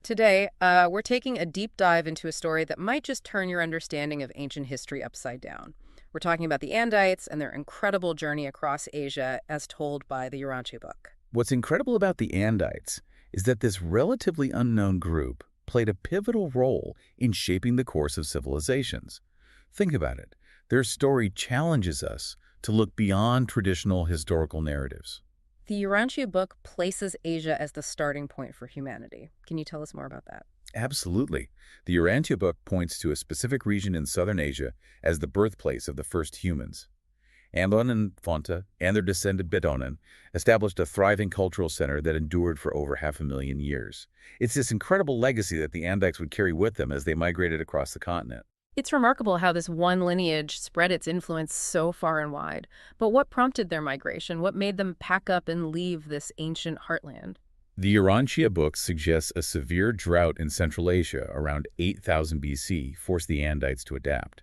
Today, we're taking a deep dive into a story that might just turn your understanding of ancient history upside down. We're talking about the Andites and their incredible journey across Asia as told by the Urantia book. What's incredible about the Andites is that this relatively unknown group played a pivotal role in shaping the course of civilizations. Think about it. Their story challenges us to look beyond traditional historical narratives. The Urantia book places Asia as the starting point for humanity. Can you tell us more about that? Absolutely. The Urantia book points to a specific region in southern Asia as the birthplace of the first humans. Andon and Fonta and their descendant Bedonan established a thriving cultural center that endured for over 500,000 years. It's this incredible legacy that the Andites would carry with them as they migrated across the continent. It's remarkable how this one lineage spread its influence so far and wide. But what prompted their migration? What made them pack up and leave this ancient heartland? The Urantia book suggests a severe drought in Central Asia around 8000 BC forced the Andites to adapt.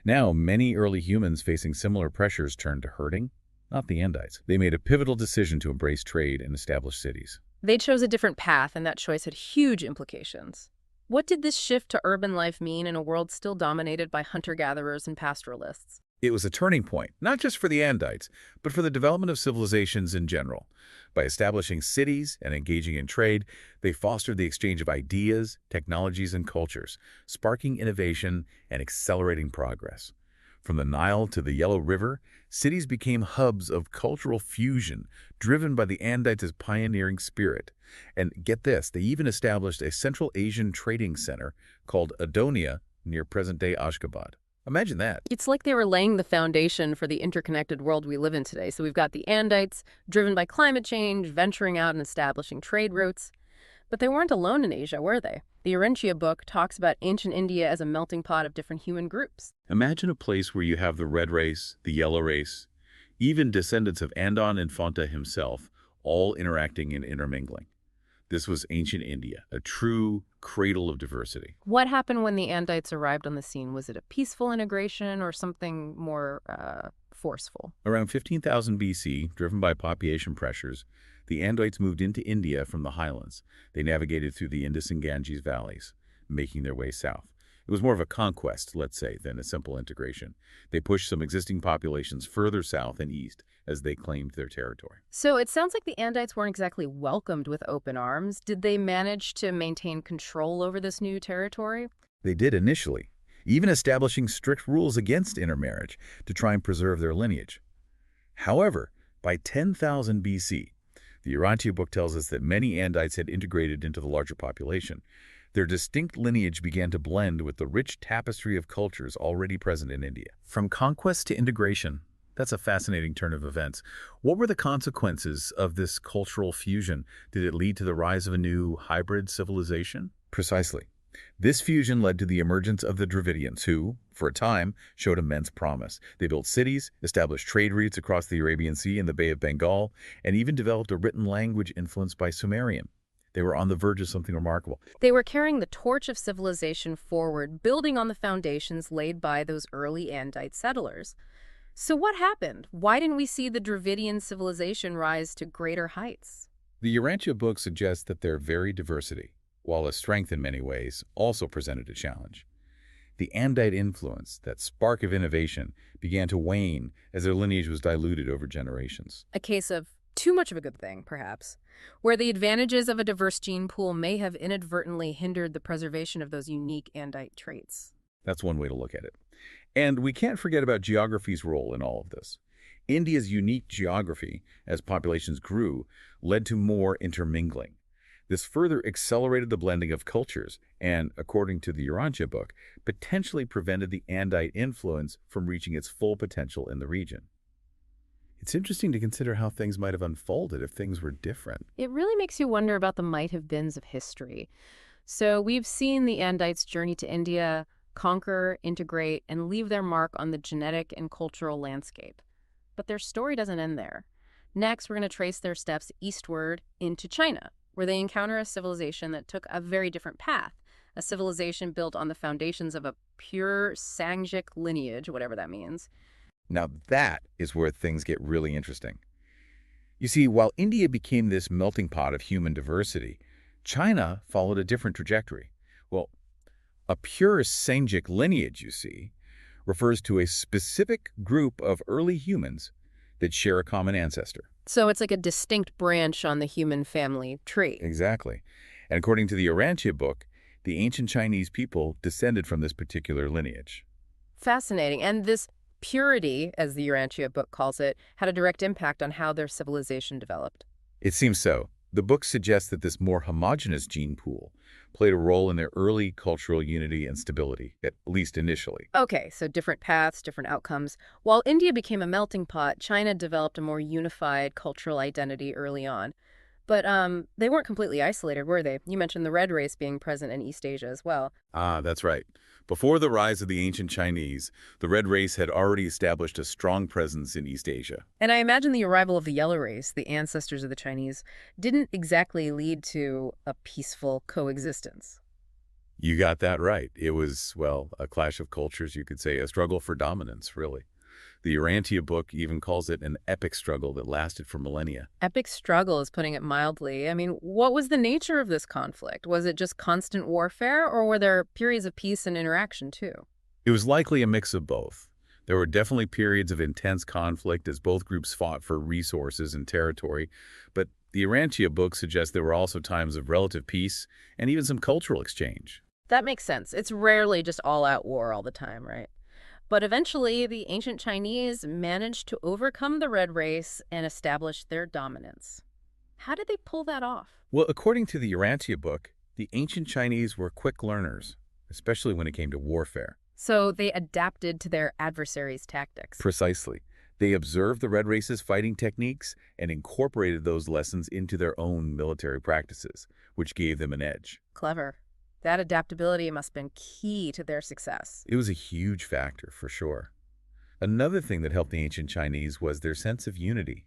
Now, many early humans facing similar pressures turned to herding, not the Andites. They made a pivotal decision to embrace trade and establish cities. They chose a different path, and that choice had huge implications. What did this shift to urban life mean in a world still dominated by hunter-gatherers and pastoralists? It was a turning point, not just for the Andites, but for the development of civilizations in general. By establishing cities and engaging in trade, they fostered the exchange of ideas, technologies, and cultures, sparking innovation and accelerating progress. From the Nile to the Yellow River, cities became hubs of cultural fusion, driven by the Andites' pioneering spirit. And get this, they even established a Central Asian trading center called Adonia near present-day Ashgabat. Imagine that. It's like they were laying the foundation for the interconnected world we live in today. So we've got the Andites, driven by climate change, venturing out and establishing trade routes. But they weren't alone in Asia, were they? The Urantia book talks about ancient India as a melting pot of different human groups. Imagine a place where you have the red race, the yellow race, even descendants of Andon and Fonta himself, all interacting and intermingling. This was ancient India, a true cradle of diversity. What happened when the Andites arrived on the scene? Was it a peaceful integration or something more forceful? Around 15,000 BC, driven by population pressures, the Andites moved into India from the highlands. They navigated through the Indus and Ganges valleys, making their way south. It was more of a conquest, let's say, than a simple integration. They pushed some existing populations further south and east as they claimed their territory. So it sounds like the Andites weren't exactly welcomed with open arms. Did they manage to maintain control over this new territory? They did initially, even establishing strict rules against intermarriage to try and preserve their lineage. However, by 10,000 BC, the Urantia book tells us that many Andites had integrated into the larger population. Their distinct lineage began to blend with the rich tapestry of cultures already present in India. From conquest to integration, that's a fascinating turn of events. What were the consequences of this cultural fusion? Did it lead to the rise of a new hybrid civilization? Precisely. This fusion led to the emergence of the Dravidians, who, for a time, showed immense promise. They built cities, established trade routes across the Arabian Sea and the Bay of Bengal, and even developed a written language influenced by Sumerian. They were on the verge of something remarkable. They were carrying the torch of civilization forward, building on the foundations laid by those early Andite settlers. So what happened? Why didn't we see the Dravidian civilization rise to greater heights? The Urantia book suggests that their very diversity, while a strength in many ways, also presented a challenge. The Andite influence, that spark of innovation, began to wane as their lineage was diluted over generations. A case of too much of a good thing, perhaps, where the advantages of a diverse gene pool may have inadvertently hindered the preservation of those unique Andite traits. That's one way to look at it. And we can't forget about geography's role in all of this. India's unique geography, as populations grew, led to more intermingling. This further accelerated the blending of cultures and, according to the Urantia book, potentially prevented the Andite influence from reaching its full potential in the region. It's interesting to consider how things might have unfolded if things were different. It really makes you wonder about the might-have-beens of history. So we've seen the Andites' journey to India, conquer, integrate, and leave their mark on the genetic and cultural landscape. But their story doesn't end there. Next, we're going to trace their steps eastward into China, where they encounter a civilization that took a very different path, a civilization built on the foundations of a pure Sangic lineage, whatever that means. Now that is where things get really interesting. You see, while India became this melting pot of human diversity, China followed a different trajectory. Well, a pure Sengic lineage, you see, refers to a specific group of early humans that share a common ancestor. So it's like a distinct branch on the human family tree. Exactly. And according to the Urantia book, the ancient Chinese people descended from this particular lineage. Fascinating. And this purity, as the Urantia book calls it, had a direct impact on how their civilization developed. It seems so. The book suggests that this more homogeneous gene pool played a role in their early cultural unity and stability, at least initially. Okay, so different paths, different outcomes. While India became a melting pot, China developed a more unified cultural identity early on. But they weren't completely isolated, were they? You mentioned the red race being present in East Asia as well. Ah, that's right. Before the rise of the ancient Chinese, the red race had already established a strong presence in East Asia. And I imagine the arrival of the yellow race, the ancestors of the Chinese, didn't exactly lead to a peaceful coexistence. You got that right. It was, well, a clash of cultures, you could say, a struggle for dominance, really. The Urantia book even calls it an epic struggle that lasted for millennia. Epic struggle is putting it mildly. I mean, what was the nature of this conflict? Was it just constant warfare, or were there periods of peace and interaction too? It was likely a mix of both. There were definitely periods of intense conflict as both groups fought for resources and territory, but the Urantia book suggests there were also times of relative peace and even some cultural exchange. That makes sense. It's rarely just all-out war all the time, right? But eventually, the ancient Chinese managed to overcome the red race and establish their dominance. How did they pull that off? Well, according to the Urantia book, the ancient Chinese were quick learners, especially when it came to warfare. So they adapted to their adversaries' tactics. Precisely. They observed the red race's fighting techniques and incorporated those lessons into their own military practices, which gave them an edge. Clever. That adaptability must have been key to their success. It was a huge factor, for sure. Another thing that helped the ancient Chinese was their sense of unity.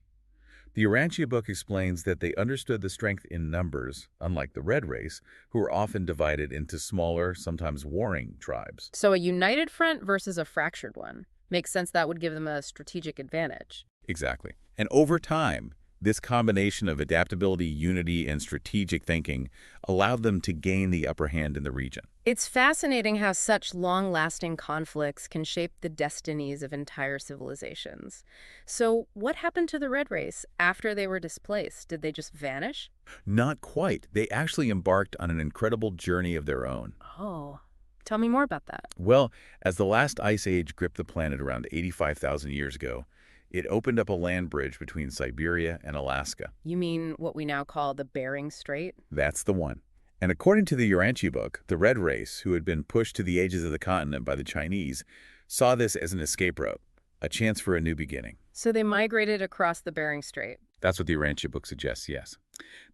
The Urantia book explains that they understood the strength in numbers, unlike the red race, who were often divided into smaller, sometimes warring tribes. So a united front versus a fractured one. Makes sense that would give them a strategic advantage. Exactly. And over time, this combination of adaptability, unity, and strategic thinking allowed them to gain the upper hand in the region. It's fascinating how such long-lasting conflicts can shape the destinies of entire civilizations. So what happened to the red race after they were displaced? Did they just vanish? Not quite. They actually embarked on an incredible journey of their own. Oh, tell me more about that. Well, as the last ice age gripped the planet around 85,000 years ago, it opened up a land bridge between Siberia and Alaska. You mean what we now call the Bering Strait? That's the one. And according to the Urantia book, the red race, who had been pushed to the edges of the continent by the Chinese, saw this as an escape route, a chance for a new beginning. So they migrated across the Bering Strait. That's what the Urantia book suggests, yes.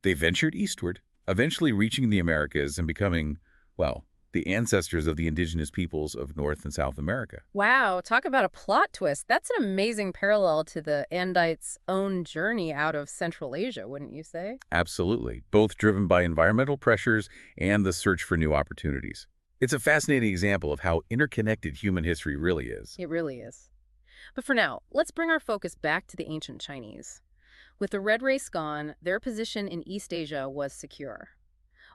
They ventured eastward, eventually reaching the Americas and becoming, well, the ancestors of the indigenous peoples of North and South America. Wow, talk about a plot twist. That's an amazing parallel to the Andite's own journey out of Central Asia, wouldn't you say? Absolutely, both driven by environmental pressures and the search for new opportunities. It's a fascinating example of how interconnected human history really is. It really is. But for now, let's bring our focus back to the ancient Chinese. With the red race gone, their position in East Asia was secure.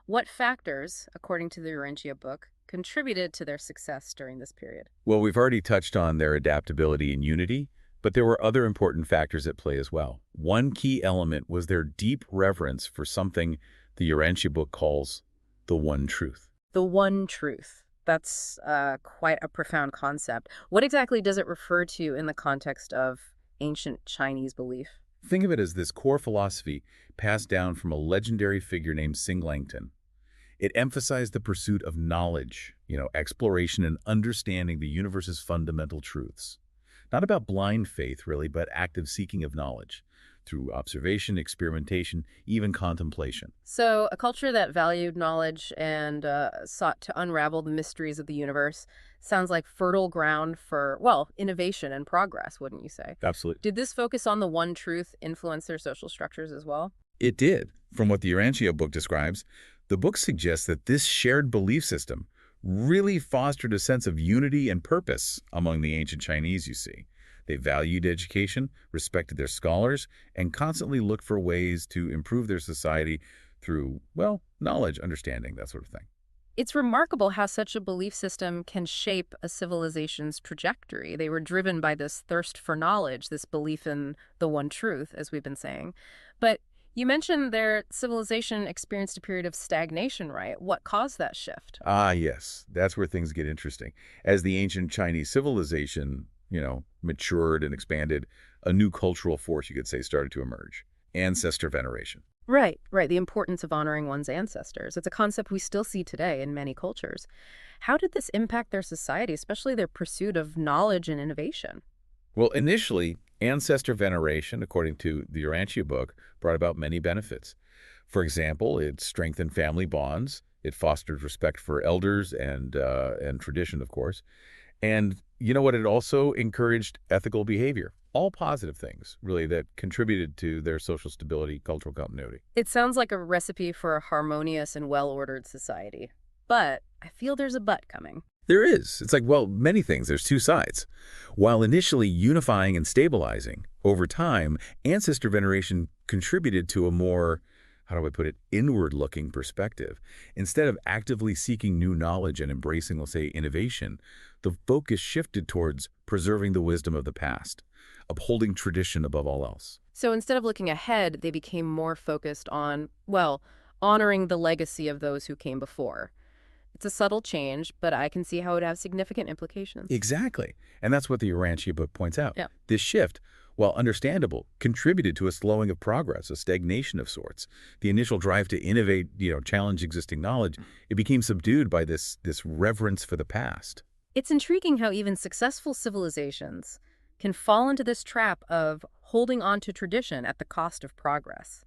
What factors, according to the Urantia book, contributed to their success during this period? Well, we've already touched on their adaptability and unity, but there were other important factors at play as well. One key element was their deep reverence for something the Urantia book calls the one truth. The one truth. That's quite a profound concept. What exactly does it refer to in the context of ancient Chinese belief? Think of it as this core philosophy passed down from a legendary figure named Sing Langton. It emphasized the pursuit of knowledge, exploration and understanding the universe's fundamental truths. Not about blind faith, really, but active seeking of knowledge through observation, experimentation, even contemplation. So a culture that valued knowledge and sought to unravel the mysteries of the universe sounds like fertile ground for, well, innovation and progress, wouldn't you say? Absolutely. Did this focus on the one truth influence their social structures as well? It did. From what the Urantia book describes, the book suggests that this shared belief system really fostered a sense of unity and purpose among the ancient Chinese, you see. They valued education, respected their scholars, and constantly looked for ways to improve their society through, well, knowledge, understanding, that sort of thing. It's remarkable how such a belief system can shape a civilization's trajectory. They were driven by this thirst for knowledge, this belief in the one truth, as we've been saying. But you mentioned their civilization experienced a period of stagnation, right? What caused that shift? Ah, yes, that's where things get interesting. As the ancient Chinese civilization, matured and expanded, a new cultural force, you could say, started to emerge. Ancestor veneration. Right, right. The importance of honoring one's ancestors. It's a concept we still see today in many cultures. How did this impact their society, especially their pursuit of knowledge and innovation? Well, initially, ancestor veneration, according to the Urantia book, brought about many benefits. For example, it strengthened family bonds. It fostered respect for elders and tradition, of course. And you know what? It also encouraged ethical behavior. All positive things, really, that contributed to their social stability, cultural continuity. It sounds like a recipe for a harmonious and well-ordered society. But I feel there's a but coming. There is. It's like, well, many things. There's two sides. While initially unifying and stabilizing, over time, ancestor veneration contributed to a more, how do I put it, inward-looking perspective. Instead of actively seeking new knowledge and embracing, let's say, innovation, the focus shifted towards preserving the wisdom of the past, upholding tradition above all else. So instead of looking ahead, they became more focused on, well, honoring the legacy of those who came before. It's a subtle change, but I can see how it would have significant implications. Exactly. And that's what the Urantia book points out. Yeah. This shift, while understandable, contributed to a slowing of progress, a stagnation of sorts. The initial drive to innovate, challenge existing knowledge, it became subdued by this reverence for the past. It's intriguing how even successful civilizations can fall into this trap of holding on to tradition at the cost of progress.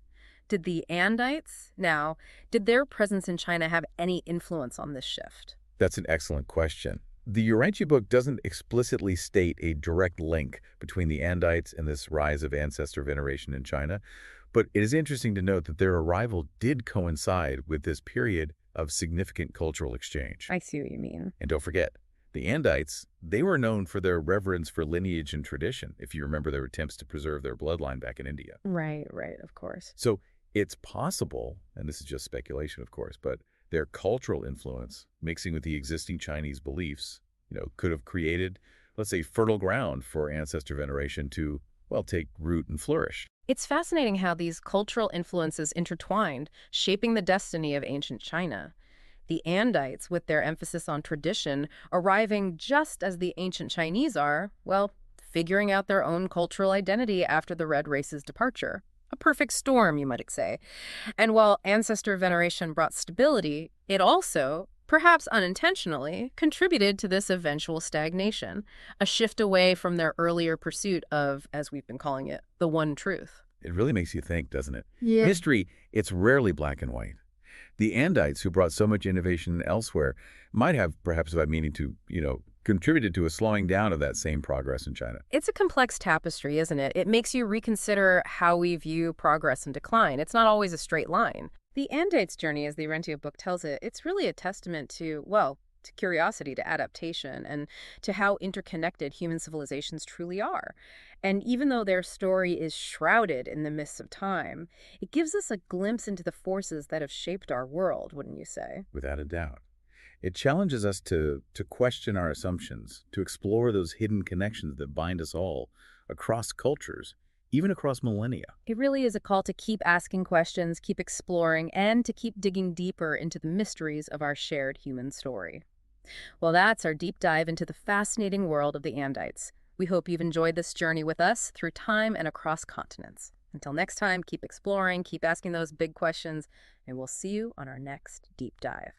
Did the Andites, now, did their presence in China have any influence on this shift? That's an excellent question. The Urantia book doesn't explicitly state a direct link between the Andites and this rise of ancestor veneration in China, but it is interesting to note that their arrival did coincide with this period of significant cultural exchange. I see what you mean. And don't forget, the Andites, they were known for their reverence for lineage and tradition, if you remember their attempts to preserve their bloodline back in India. Right, of course. So it's possible, and this is just speculation, of course, but their cultural influence, mixing with the existing Chinese beliefs, could have created, let's say, fertile ground for ancestor veneration to, well, take root and flourish. It's fascinating how these cultural influences intertwined, shaping the destiny of ancient China. The Andites, with their emphasis on tradition, arriving just as the ancient Chinese are, well, figuring out their own cultural identity after the Red Race's departure. A perfect storm, you might say. And while ancestor veneration brought stability, it also, perhaps unintentionally, contributed to this eventual stagnation, a shift away from their earlier pursuit of, as we've been calling it, the one truth. It really makes you think, doesn't it? Yeah. History, it's rarely black and white. The Andites, who brought so much innovation elsewhere, might have, perhaps by meaning to, contributed to a slowing down of that same progress in China. It's a complex tapestry, isn't it? It makes you reconsider how we view progress and decline. It's not always a straight line. The Andite's journey, as the Urantia book tells it, it's really a testament to, well, to curiosity, to adaptation, and to how interconnected human civilizations truly are. And even though their story is shrouded in the mists of time, it gives us a glimpse into the forces that have shaped our world, wouldn't you say? Without a doubt. It challenges us to question our assumptions, to explore those hidden connections that bind us all across cultures, even across millennia. It really is a call to keep asking questions, keep exploring, and to keep digging deeper into the mysteries of our shared human story. Well, that's our deep dive into the fascinating world of the Andites. We hope you've enjoyed this journey with us through time and across continents. Until next time, keep exploring, keep asking those big questions, and we'll see you on our next deep dive.